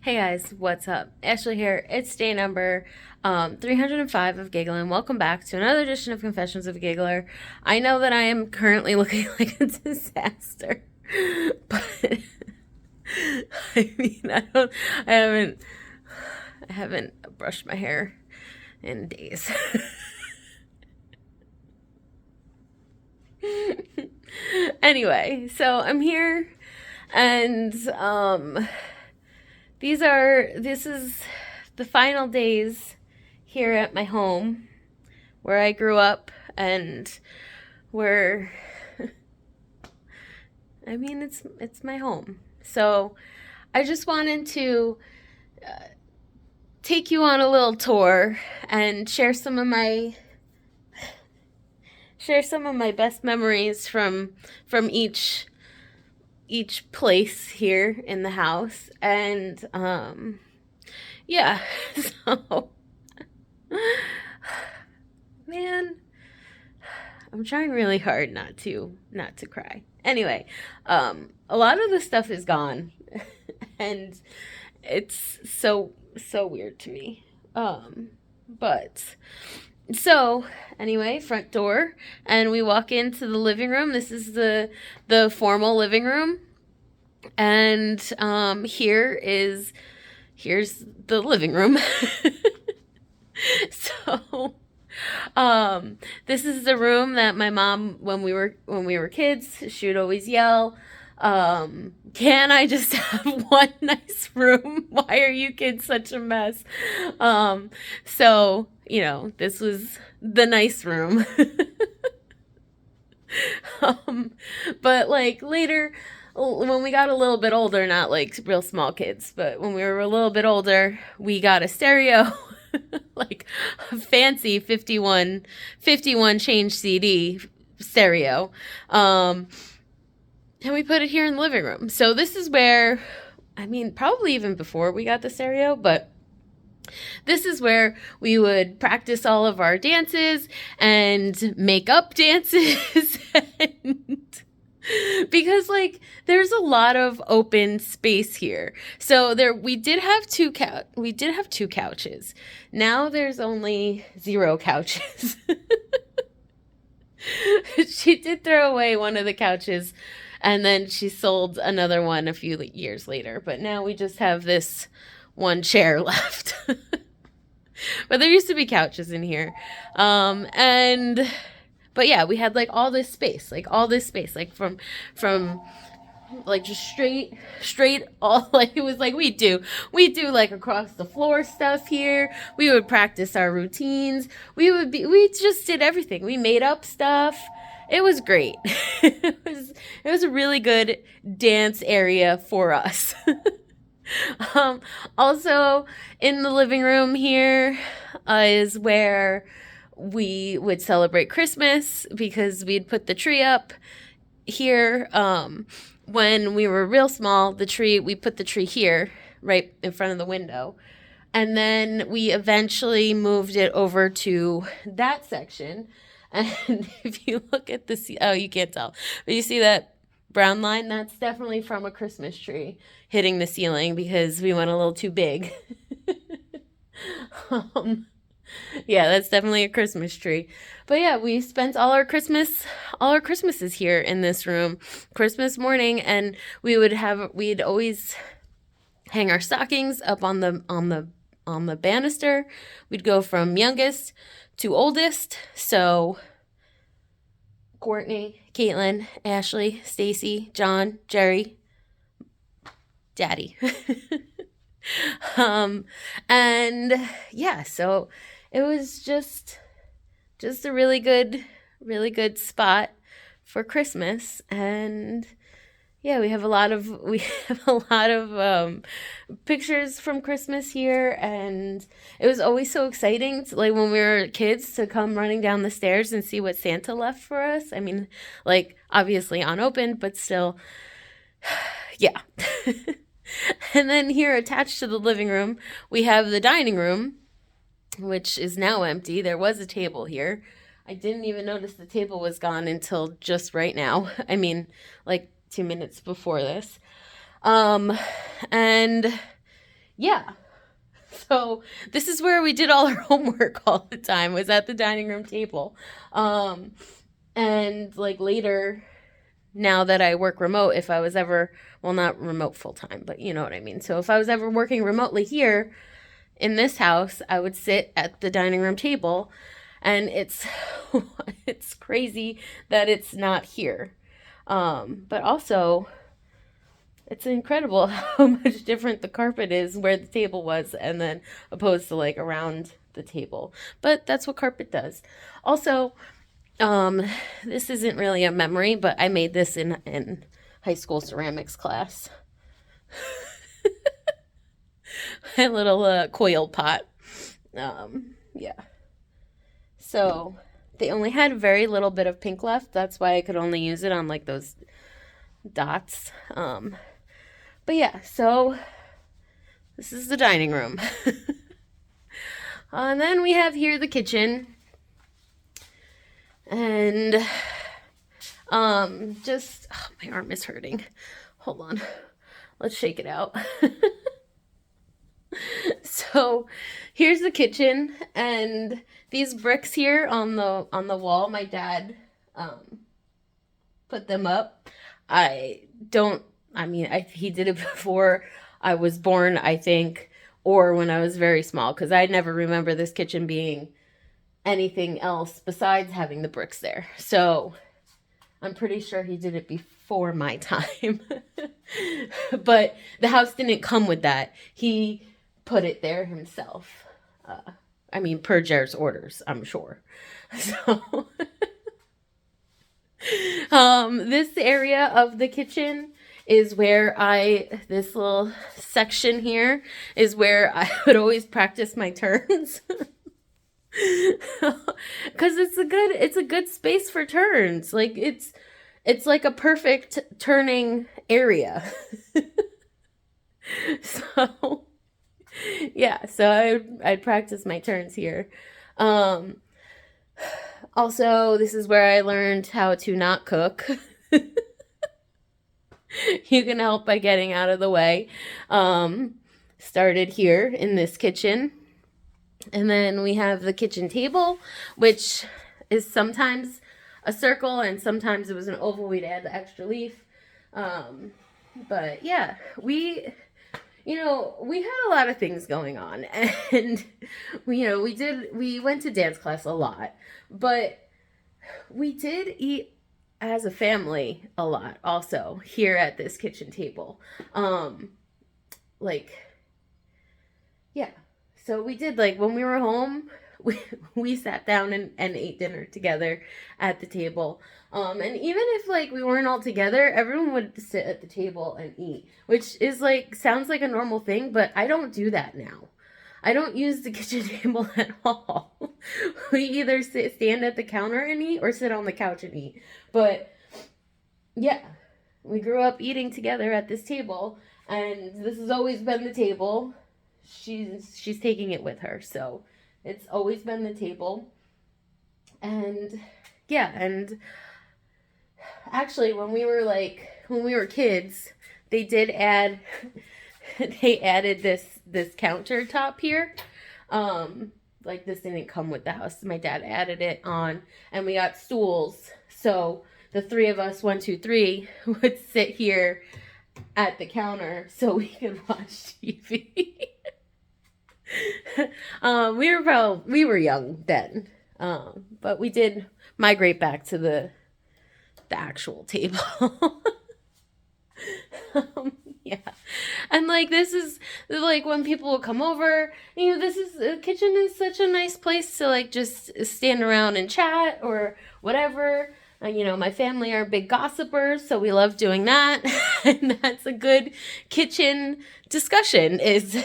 Hey guys, what's up? Ashley here. It's day number 305 of Giggling. Welcome back to another edition of Confessions of a Giggler. I know that I am currently looking like a disaster, but I mean, I haven't, I haven't brushed my hair in days. Anyway, so I'm here, and this is the final days here at my home where I grew up and where I mean it's my home. So I just wanted to take you on a little tour and share some of my best memories from each place here in the house. And yeah. So man, I'm trying really hard not to cry. Anyway, a lot of the stuff is gone, and it's so weird to me. But so anyway, front door, and we walk into the living room. This is the formal living room, and here's the living room. So this is the room that my mom, when we were kids, she would always yell, "Can I just have one nice room? Why are you kids such a mess?" So this was the nice room. um, but like later, when we got a little bit older, not like real small kids, but when we were a little bit older, we got a stereo. Like a fancy 51 change CD stereo. And we put it here in the living room. So this is where, I mean, probably even before we got the stereo, but this is where we would practice all of our dances and make up dances. And because like there's a lot of open space here. So we did have two couches. Now there's only 0 couches. She did throw away one of the couches, and then she sold another one a few years later, but now we just have this one chair left. But there used to be couches in here. And but yeah, we had like all this space, like from like just straight all like it was like we do like across the floor stuff here. We would practice our routines. We just did everything. We made up stuff. It was great. It was a really good dance area for us. Also in the living room here is where we would celebrate Christmas because we'd put the tree up here. When we were real small, we put the tree here, right in front of the window. And then we eventually moved it over to that section. And if you look at oh, you can't tell, but you see that brown line? That's definitely from a Christmas tree hitting the ceiling because we went a little too big. um, yeah, that's definitely a Christmas tree. But yeah, we spent all our Christmases here in this room, Christmas morning, and we'd always hang our stockings up on the banister. We'd go from youngest to oldest. So Courtney, Caitlin, Ashley, Stacy, John, Jerry, Daddy. And yeah, so it was just a really good spot for Christmas. And yeah, we have a lot of pictures from Christmas here, and it was always so exciting like when we were kids to come running down the stairs and see what Santa left for us. I mean, like obviously unopened, but still, yeah. And then here attached to the living room, we have the dining room, which is now empty. There was a table here. I didn't even notice the table was gone until just right now. I mean, like 2 minutes before this. And yeah. So this is where we did all our homework all the time, was at the dining room table. Um, and like later, now that I work remote, if I was ever, well, not remote full time, but you know what I mean. So if I was ever working remotely here in this house, I would sit at the dining room table, and it's it's crazy that it's not here. But also, it's incredible how much different the carpet is where the table was, and then opposed to like around the table. But that's what carpet does. Also, um, this isn't really a memory, but I made this in high school ceramics class. A little coil pot. Yeah. So they only had very little bit of pink left. That's why I could only use it on like those dots. But yeah, so this is the dining room. And then we have here the kitchen. And just oh, my arm is hurting. Hold on. Let's shake it out. So here's the kitchen, and these bricks here on the wall, my dad put them up. I don't I mean, he did it before I was born, I think, or when I was very small, because I never remember this kitchen being anything else besides having the bricks there. So I'm pretty sure he did it before my time. But the house didn't come with that. He put it there himself. I mean, per Jer's orders, I'm sure. So, this area of the kitchen is where this little section here is where I would always practice my turns. Because it's a good space for turns. Like it's like a perfect turning area. So yeah, so I'd practice my turns here. Also, this is where I learned how to not cook. You can help by getting out of the way. Started here in this kitchen. And then we have the kitchen table, which is sometimes a circle and sometimes it was an oval. We'd add the extra leaf. But yeah, we had a lot of things going on, and we went to dance class a lot, but we did eat as a family a lot also here at this kitchen table. Like, yeah. So we did, like, when we were home, we sat down and ate dinner together at the table. And even if, like, we weren't all together, everyone would sit at the table and eat, which is, like, sounds like a normal thing, but I don't do that now. I don't use the kitchen table at all. We either stand at the counter and eat or sit on the couch and eat. But, yeah, we grew up eating together at this table, and this has always been the table. She's taking it with her, so it's always been the table. And yeah, and actually when we were kids, they did add they added this countertop here. Like, this didn't come with the house. My dad added it on, and we got stools, so the three of us, 1, 2, 3, would sit here at the counter so we could watch TV. We were young then, but we did migrate back to the actual table. Yeah, and like, this is like when people will come over. The kitchen is such a nice place to, like, just stand around and chat or whatever. My family are big gossipers, so we love doing that. And that's a good kitchen discussion, is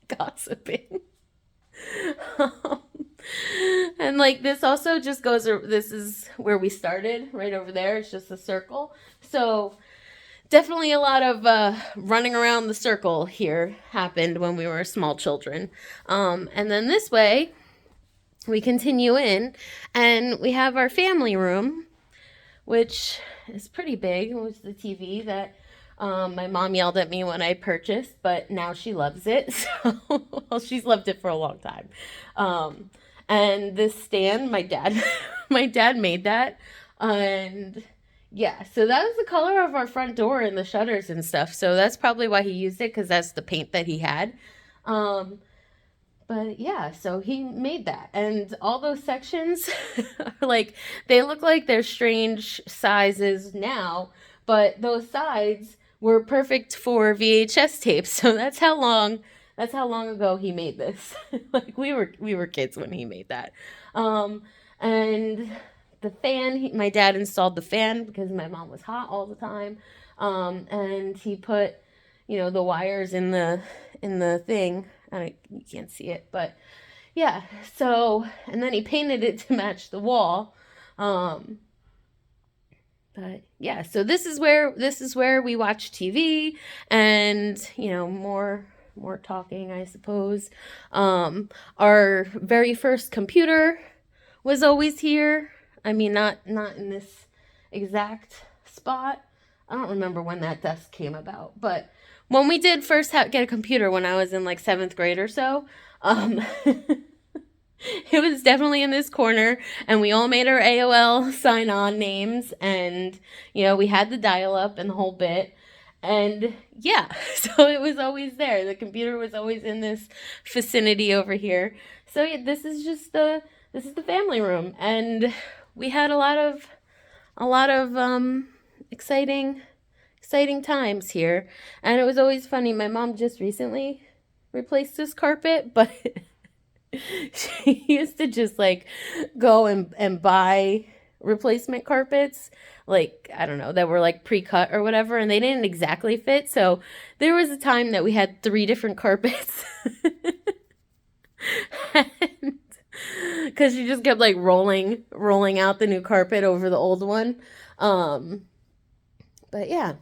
gossiping. And like, this also just this is where we started, right over there. It's just a circle. So definitely a lot of running around the circle here happened when we were small children. And then this way, we continue in, and we have our family room, which is pretty big, with the TV that My mom yelled at me when I purchased, but now she loves it. So, well, she's loved it for a long time. Um, and this stand, my dad, my dad made that, and yeah, so that was the color of our front door and the shutters and stuff. So that's probably why he used it, because that's the paint that he had. Um, but yeah, so he made that. And all those sections are like, they look like they're strange sizes now, but those sides were perfect for VHS tapes. So that's how long ago he made this. Like we were kids when he made that. Um and the fan, my dad installed the fan because my mom was hot all the time. And he put, the wires in the thing. You can't see it, but yeah. So, and then he painted it to match the wall. Um, but yeah, so this is where we watch TV, and more talking, I suppose. Our very first computer was always here. I mean, not in this exact spot. I don't remember when that desk came about, but when we did first get a computer when I was in like seventh grade or so, it was definitely in this corner, and we all made our AOL sign on names, and we had the dial up and the whole bit. And yeah, so it was always there. The computer was always in this vicinity over here. So yeah, this is the family room, and we had a lot of exciting times here. And it was always funny. My mom just recently replaced this carpet, but she used to just like go and buy replacement carpets, like, I don't know, that were like pre-cut or whatever, and they didn't exactly fit. So there was a time that we had 3 different carpets. And because she just kept like rolling out the new carpet over the old one. But yeah,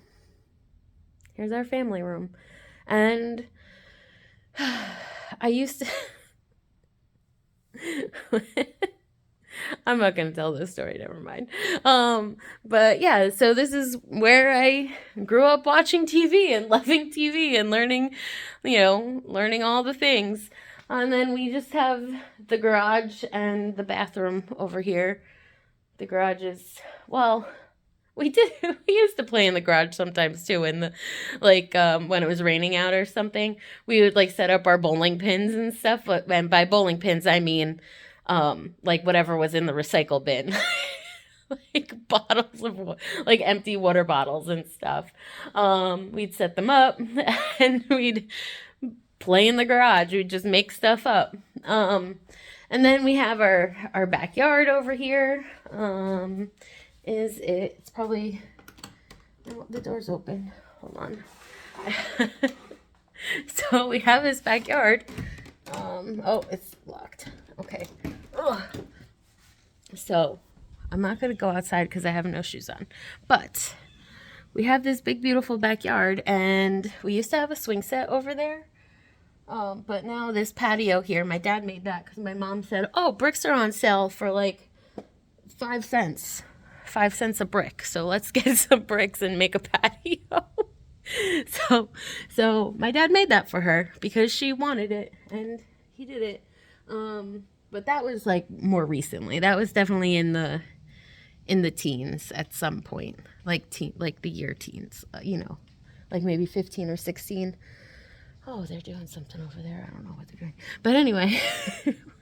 here's our family room. And I used to I'm not going to tell this story, never mind. But yeah, so this is where I grew up watching TV and loving TV and learning all the things. And then we just have the garage and the bathroom over here. The garage is, well, we used to play in the garage sometimes too, in the when it was raining out or something. We would like set up our bowling pins and stuff, and by bowling pins I mean like whatever was in the recycle bin. Like bottles of like empty water bottles and stuff. We'd set them up and we'd play in the garage. We'd just make stuff up. And then we have our backyard over here. It's probably, oh, the door's open. Hold on. So we have this backyard. Oh, it's locked. Okay. Ugh. So I'm not going to go outside because I have no shoes on. But we have this big, beautiful backyard, and we used to have a swing set over there. But now this patio here, my dad made that because my mom said, oh, bricks are on sale for like 5 cents. 5 cents a brick. So let's get some bricks and make a patio. So my dad made that for her because she wanted it, and he did it. But that was like more recently. That was definitely in the teens at some point, like the year teens, like maybe 15 or 16. Oh, they're doing something over there. I don't know what they're doing. But anyway,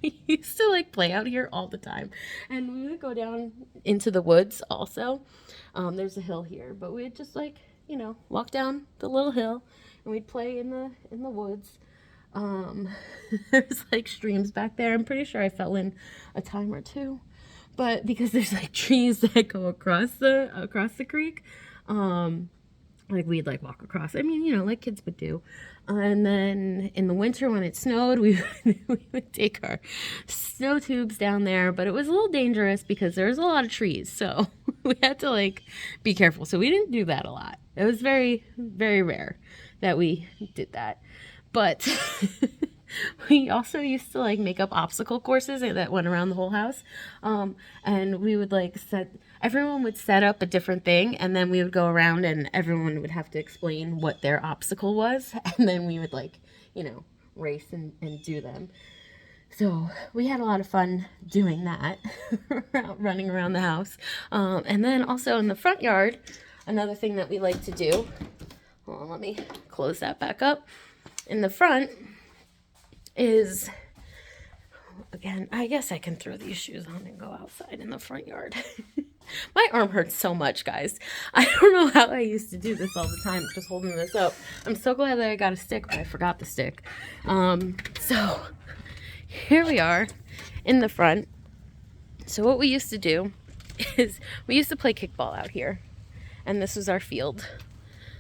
we used to like play out here all the time. And we would go down into the woods also. There's a hill here, but we'd just like, walk down the little hill, and we'd play in the woods. There's like streams back there. I'm pretty sure I fell in a time or two. But because there's like trees that go across the creek, like we'd like walk across. I mean, like kids would do. And then in the winter when it snowed, we would take our snow tubes down there, but it was a little dangerous because there was a lot of trees, so we had to like be careful. So we didn't do that a lot. It was very, very rare that we did that. But we also used to like make up obstacle courses that went around the whole house. And we would like everyone would set up a different thing, and then we would go around and everyone would have to explain what their obstacle was. And then we would like, race and do them. So we had a lot of fun doing that, running around the house. And then also in the front yard, another thing that we like to do, hold on, let me close that back up. In the front is, again, I guess I can throw these shoes on and go outside in the front yard. My arm hurts so much, guys. I don't know how I used to do this all the time, just holding this up. I'm so glad that I got a stick, but I forgot the stick. So here we are in the front. So what we used to do is we used to play kickball out here, and this was our field.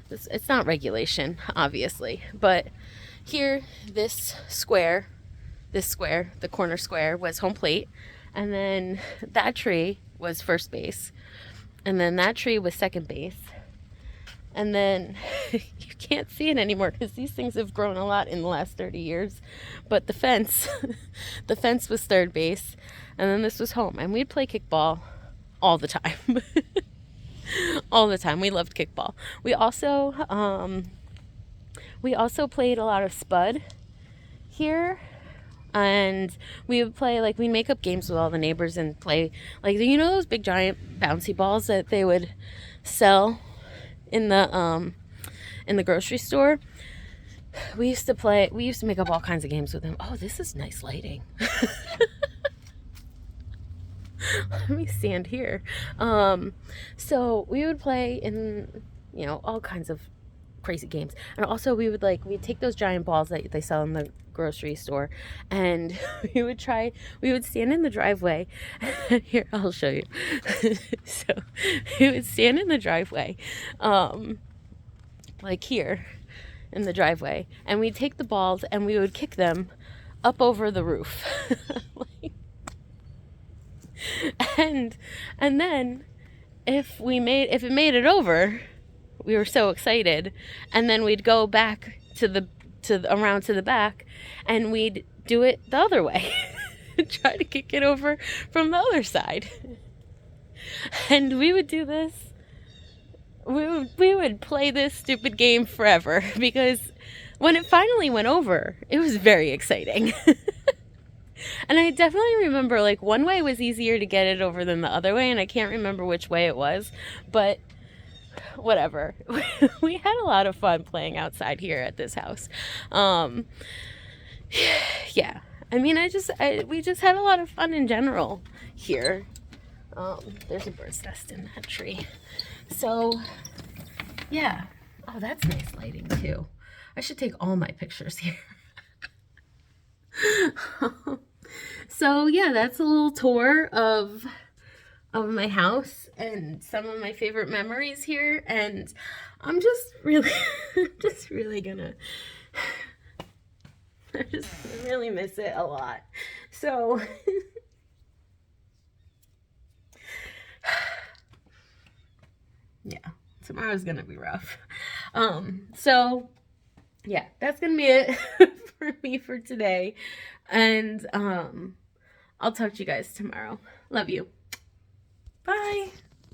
It's not regulation, obviously, but here, this square, the corner square, was home plate, and then that tree was first base, and then that tree was second base, and then you can't see it anymore because these things have grown a lot in the last 30 years, but the fence was third base, and then this was home, and we'd play kickball all the time. All the time. We loved kickball. We also played a lot of spud here, and we would play, like, we'd make up games with all the neighbors and play, like, those big giant bouncy balls that they would sell in the grocery store. We used to make up all kinds of games with them. Oh, this is nice lighting. Let me stand here. So we would play in, all kinds of crazy games. And also we'd take those giant balls that they sell in the grocery store, and we would stand in the driveway. Here, I'll show you. So we would stand in the driveway, like here in the driveway, and we'd take the balls and we would kick them up over the roof. And then if it made it over, we were so excited, and then we'd go back around to the back, and we'd do it the other way. Try to kick it over from the other side. And we would do this. We would play this stupid game forever, because when it finally went over, it was very exciting. And I definitely remember, like, one way was easier to get it over than the other way, and I can't remember which way it was, but whatever. We had a lot of fun playing outside here at this house. Yeah. I mean, we just had a lot of fun in general here. There's a bird's nest in that tree. So, yeah. Oh, that's nice lighting, too. I should take all my pictures here. So yeah, that's a little tour of my house and some of my favorite memories here, and I'm just really gonna I just really miss it a lot. So yeah, tomorrow's gonna be rough. So yeah, that's gonna be it for me for today. And I'll talk to you guys tomorrow. Love you. Bye.